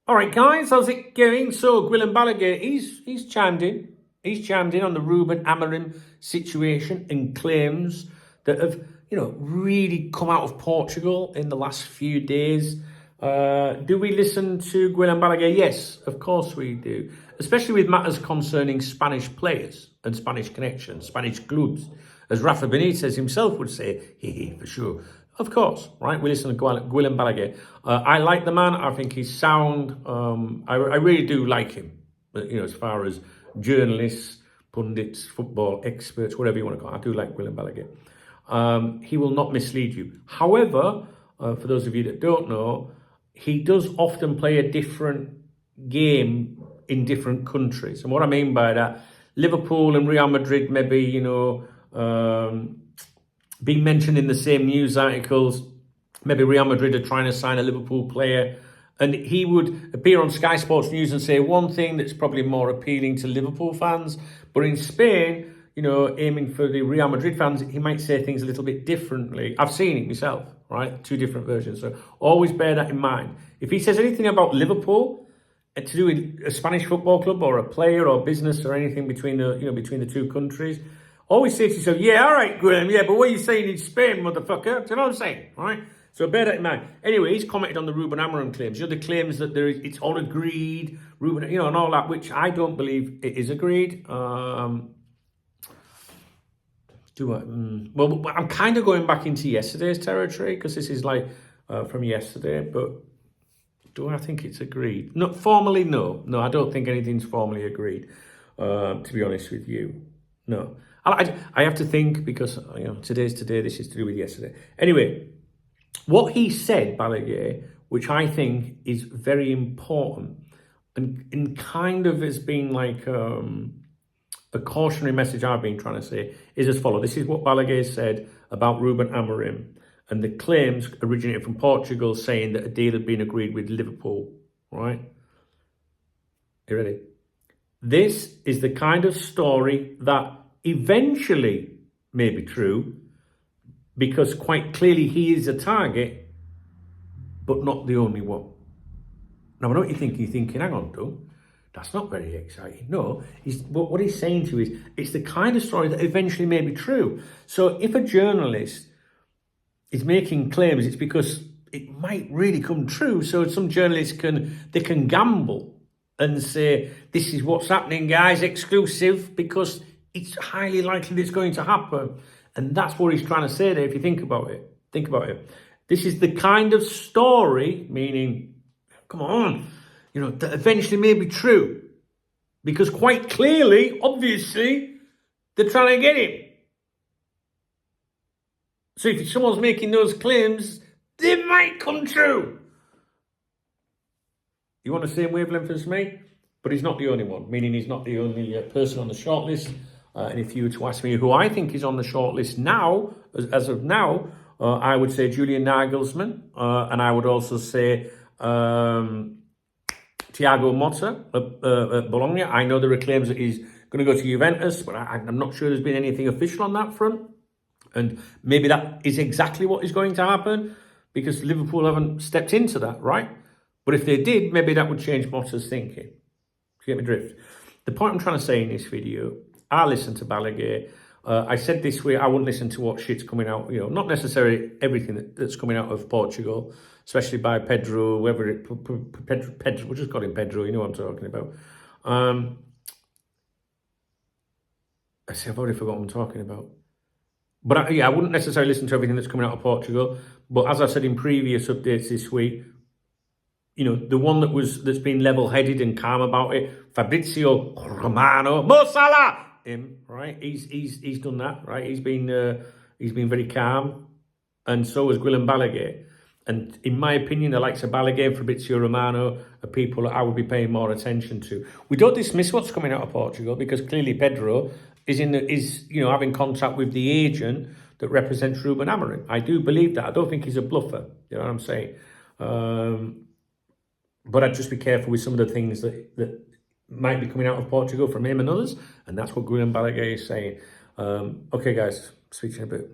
All right, guys, how's it going? So, Guillem Balague'S, he's chimed in. He's chimed in on the Ruben Amorim situation and claims that have, really come out of Portugal in the last few days. Do we listen to Guillem Balague'S? Yes, of course we do. Especially with matters concerning Spanish players and Spanish connections, Spanish clubs. As Rafa Benitez himself would say, for sure. Of course, right? We listen to Guillem Balague'S. I like the man. I think he's sound. I really do like him. But, as far as journalists, pundits, football experts, whatever you want to call it, I do like Guillem Balague'S. He will not mislead you. However, for those of you that don't know, he does often play a different game in different countries. And what I mean by that, Liverpool and Real Madrid maybe, being mentioned in the same news articles. Maybe Real Madrid are trying to sign a Liverpool player, and he would appear on Sky Sports News and say one thing that's probably more appealing to Liverpool fans, but in Spain, aiming for the Real Madrid fans, he might say things a little bit differently. I've seen it myself, right? Two different versions. So always bear that in mind. If he says anything about Liverpool to do with a Spanish football club or a player or business or anything between the two countries, always say to yourself, yeah, all right, Graham, yeah, but what are you saying in Spain, motherfucker? Do you know what I'm saying? All right? So bear that in mind. Anyway, he's commented on the Ruben Amorim claims. The claims that it's all agreed, Ruben, and all that, which I don't believe it is agreed. Well, I'm kind of going back into yesterday's territory because this is like from yesterday, but do I think it's agreed? Not formally, no. No, I don't think anything's formally agreed, to be honest with you. No. I have to think because, today's today, this is to do with yesterday. Anyway, what he said, Balague'S, which I think is very important and kind of has been like a cautionary message I've been trying to say, is as follows. This is what Balague'S said about Ruben Amorim and the claims originated from Portugal saying that a deal had been agreed with Liverpool, right? You ready? This is the kind of story that eventually may be true because quite clearly he is a target, but not the only one. Now, I know what you're thinking. You're thinking, hang on, Doug, that's not very exciting. No, what he's saying to you is it's the kind of story that eventually may be true. So if a journalist is making claims, it's because it might really come true. So some journalists can gamble and say, this is what's happening, guys, exclusive, because it's highly likely that it's going to happen. And that's what he's trying to say there, if you think about it. This is the kind of story, meaning, come on, that eventually may be true. Because quite clearly, obviously, they're trying to get him. So if someone's making those claims, they might come true. You want the same wavelength as me? But he's not the only one, meaning he's not the only person on the shortlist. And if you were to ask me who I think is on the shortlist now, as of now, I would say Julian Nagelsmann. And I would also say Thiago Motta at Bologna. I know there are claims that he's going to go to Juventus, but I'm not sure there's been anything official on that front. And maybe that is exactly what is going to happen because Liverpool haven't stepped into that, right? But if they did, maybe that would change Motta's thinking. You get my drift? The point I'm trying to say in this video, I listen to Balague'S. I said this way, I wouldn't listen to what shit's coming out, not necessarily everything that's coming out of Portugal, especially by Pedro, whoever Pedro, we'll just call him Pedro, you know what I'm talking about. I've already forgotten what I'm talking about. But I wouldn't necessarily listen to everything that's coming out of Portugal. But as I said in previous updates this week, the one that's been level-headed and calm about it, Fabrizio Romano, Mo Salah, him, right? He's done that, right? He's been very calm, and so has Guillem Balague'S. And in my opinion, the likes of Balague'S and Fabrizio Romano are people I would be paying more attention to. We don't dismiss what's coming out of Portugal because clearly Pedro is having contact with the agent that represents Ruben Amorim. I do believe that. I don't think he's a bluffer. You know what I'm saying? But I'd just be careful with some of the things that might be coming out of Portugal from him and others. And that's what Guillem Balague'S is saying. Okay, guys, speak to you in a bit.